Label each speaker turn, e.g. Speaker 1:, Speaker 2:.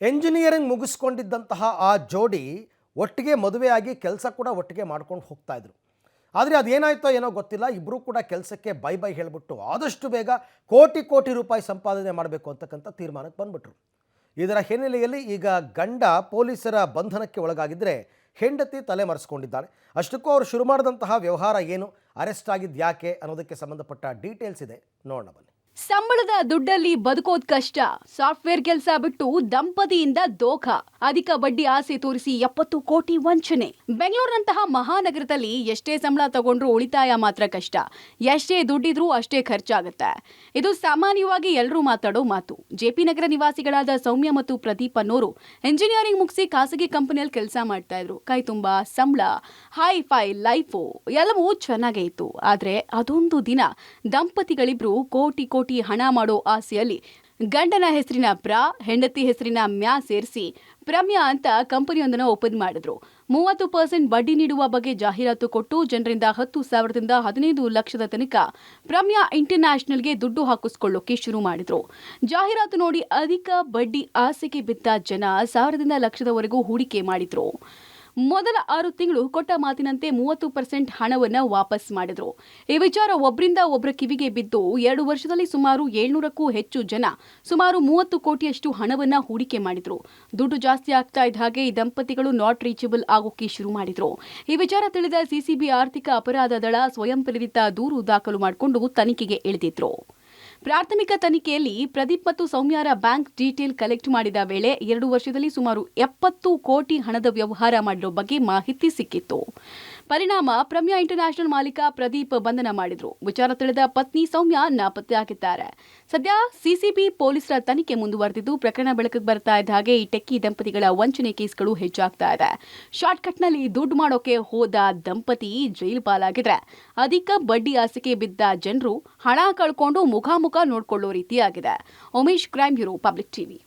Speaker 1: Engineering ಮುಗಿಸ್ಕೊಂಡಿದ್ದಂತಹ ಆ ಜೋಡಿ ಒಟ್ಟಿಗೆ ಮದುವೆಯಾಗಿ ಕೆಲಸ ಕೂಡ ಒಟ್ಟಿಗೆ ಮಾಡ್ಕೊಂಡು ಹೋಗ್ತಾ ಇದ್ರು. ಆದರೆ ಅದೇನಾಯ್ತೋ ಏನೋ ಗೊತ್ತಿಲ್ಲ, ಇಬ್ಬರೂ ಕೂಡ ಕೆಲಸಕ್ಕೆ ಬೈ ಬೈ ಹೇಳಿಬಿಟ್ಟು ಆದಷ್ಟು ಬೇಗ ಕೋಟಿ ಕೋಟಿ ರೂಪಾಯಿ ಸಂಪಾದನೆ ಮಾಡಬೇಕು ಅಂತಕ್ಕಂಥ ತೀರ್ಮಾನಕ್ಕೆ ಬಂದ್ಬಿಟ್ರು. ಇದರ ಹಿನ್ನೆಲೆಯಲ್ಲಿ ಈಗ ಗಂಡ ಪೊಲೀಸರ ಬಂಧನಕ್ಕೆ ಒಳಗಾಗಿದ್ದರೆ ಹೆಂಡತಿ ತಲೆ ಮರೆಸ್ಕೊಂಡಿದ್ದಾಳೆ. ಅಷ್ಟಕ್ಕೂ ಅವರು ಶುರು ಮಾಡಿದಂತಹ ವ್ಯವಹಾರ ಏನು, ಅರೆಸ್ಟ್ ಆಗಿದ್ದು ಯಾಕೆ ಅನ್ನೋದಕ್ಕೆ ಸಂಬಂಧಪಟ್ಟ ಡೀಟೇಲ್ಸ್ ಇದೆ, ನೋಡೋಣ ಬನ್ನಿ.
Speaker 2: ಸಂಬಳದ ದುಡ್ಡಲ್ಲಿ ಬದುಕೋದ್ ಕಷ್ಟ. ಸಾಫ್ಟ್ವೇರ್ ಕೆಲಸ ಬಿಟ್ಟು ದಂಪತಿಯಿಂದ ದೋಖ. ಅಧಿಕ ಬಡ್ಡಿ ಆಸೆ ತೋರಿಸಿ 70 ಕೋಟಿ ವಂಚನೆ. ಬೆಂಗಳೂರಿನಂತಹ ಮಹಾನಗರದಲ್ಲಿ ಎಷ್ಟೇ ಸಂಬಳ ತಗೊಂಡ್ರೂ ಉಳಿತಾಯ ಮಾತ್ರ ಕಷ್ಟ. ಎಷ್ಟೇ ದುಡ್ಡಿದ್ರೂ ಅಷ್ಟೇ ಖರ್ಚಾಗುತ್ತೆ. ಇದು ಸಾಮಾನ್ಯವಾಗಿ ಎಲ್ಲರೂ ಮಾತಾಡೋ ಮಾತು. ಜೆಪಿ ನಗರ ನಿವಾಸಿಗಳಾದ ಸೌಮ್ಯ ಮತ್ತು ಪ್ರದೀಪ್ ಅನ್ನೋರು ಎಂಜಿನಿಯರಿಂಗ್ ಮುಗಿಸಿ ಖಾಸಗಿ ಕಂಪನಿಯಲ್ಲಿ ಕೆಲಸ ಮಾಡ್ತಾ ಇದ್ರು. ಕೈ ತುಂಬಾ ಸಂಬಳ, ಹೈ ಫೈ ಲೈಫು ಎಲ್ಲವೂ ಚೆನ್ನಾಗೇ ಇತ್ತು. ಆದ್ರೆ ಅದೊಂದು ದಿನ ದಂಪತಿಗಳಿಬ್ರು ಕೋಟಿ ಹಣ ಮಾಡೋ ಆಸೆಯಲ್ಲಿ ಗಂಡನ ಹೆಸರಿನ ಹೆಂಡತಿ ಹೆಸರಿನ ಮ್ಯಾ ಸೇರಿಸಿ ಪ್ರಮ್ಯಾ ಅಂತ ಕಂಪನಿಯೊಂದನ್ನು ಓಪನ್ ಮಾಡಿದ್ರು. 30% ಬಡ್ಡಿ ನೀಡುವ ಬಗ್ಗೆ ಜಾಹೀರಾತು ಕೊಟ್ಟು ಜನರಿಂದ 10,000ದಿಂದ 15 ಲಕ್ಷದ ತನಕ ಪ್ರಮ್ಯಾ ಇಂಟರ್ನ್ಯಾಷನಲ್ಗೆ ದುಡ್ಡು ಹಾಕಿಸ್ಕೊಳ್ಳೋಕೆ ಶುರು ಮಾಡಿದ್ರು. ಜಾಹೀರಾತು ನೋಡಿ ಅಧಿಕ ಬಡ್ಡಿ ಆಸೆಗೆ ಬಿದ್ದ ಜನ 1,000ದಿಂದ ಲಕ್ಷದವರೆಗೂ ಹೂಡಿಕೆ ಮಾಡಿದ್ರು. ಮೊದಲ 6 ತಿಂಗಳು ಕೊಟ್ಟ ಮಾತಿನಂತೆ 30% ಹಣವನ್ನು ವಾಪಸ್ ಮಾಡಿದ್ರು. ಈ ವಿಚಾರ ಒಬ್ಬರಿಂದ ಒಬ್ಬರ ಕಿವಿಗೆ ಬಿದ್ದು 2 ವರ್ಷದಲ್ಲಿ ಸುಮಾರು 700ಕ್ಕೂ ಹೆಚ್ಚು ಜನ ಸುಮಾರು 30 ಕೋಟಿಯಷ್ಟು ಹಣವನ್ನ ಹೂಡಿಕೆ ಮಾಡಿದ್ರು. ದುಡ್ಡು ಜಾಸ್ತಿ ಆಗ್ತಾ ಇದ್ದ ಹಾಗೆ ಈ ದಂಪತಿಗಳು ನಾಟ್ ರೀಚಬಲ್ ಆಗೋಕೆ ಶುರು ಮಾಡಿದ್ರು. ಈ ವಿಚಾರ ತಿಳಿದ ಸಿಸಿಬಿ ಆರ್ಥಿಕ ಅಪರಾಧ ದಳ ಸ್ವಯಂ ಪ್ರೇರಿತ ದೂರು ದಾಖಲು ಮಾಡಿಕೊಂಡು ತನಿಖೆಗೆ ಇಳಿದಿದ್ರು. ಪ್ರಾಥಮಿಕ ತನಿಖೆಯಲ್ಲಿ ಪ್ರದೀಪ್ ಮತ್ತು ಸೌಮ್ಯರ ಬ್ಯಾಂಕ್ ಡೀಟೇಲ್ ಕಲೆಕ್ಟ್ ಮಾಡಿದ ವೇಳೆ 2 ವರ್ಷದಲ್ಲಿ ಸುಮಾರು 70 ಕೋಟಿ ಹಣದ ವ್ಯವಹಾರ ಮಾಡಿರೋ ಬಗ್ಗೆ ಮಾಹಿತಿ ಸಿಕ್ಕಿತ್ತು. ಪರಿಣಾಮ ಪ್ರಮ್ಯಾ ಇಂಟರ್ನ್ಯಾಷನಲ್ ಮಾಲೀಕ ಪ್ರದೀಪ್ ಬಂಧನ ಮಾಡಿದ್ರು. ವಿಚಾರ ತಿಳಿದ ಪತ್ನಿ ಸೌಮ್ಯ ನಾಪತ್ತೆಯಾಗಿದ್ದಾರೆ. ಸದ್ಯ ಸಿಸಿಬಿ ಪೊಲೀಸರ ತನಿಖೆ ಮುಂದುವರೆದಿದ್ದು, ಪ್ರಕರಣ ಬೆಳಕಿಗೆ ಬರ್ತಾ ಇದ್ದ ಹಾಗೆ ಈ ಟೆಕ್ಕಿ ದಂಪತಿಗಳ ವಂಚನೆ ಕೇಸ್ಗಳು ಹೆಚ್ಚಾಗ್ತಾ ಇದೆ. ಶಾರ್ಟ್ಕಟ್ನಲ್ಲಿ ದುಡ್ಡು ಮಾಡೋಕೆ ಹೋದ ದಂಪತಿ ಜೈಲು ಪಾಲಾಗಿದ್ರೆ, ಅಧಿಕ ಬಡ್ಡಿ ಆಸೆಗೆ ಬಿದ್ದ ಜನರು ಹಣ ಕಳ್ಕೊಂಡು ಮುಖಾಮುಖ ನೋಡ್ಕೊಳ್ಳೋ ರೀತಿಯಾಗಿದೆ. Umesh, crime bureau, public TV.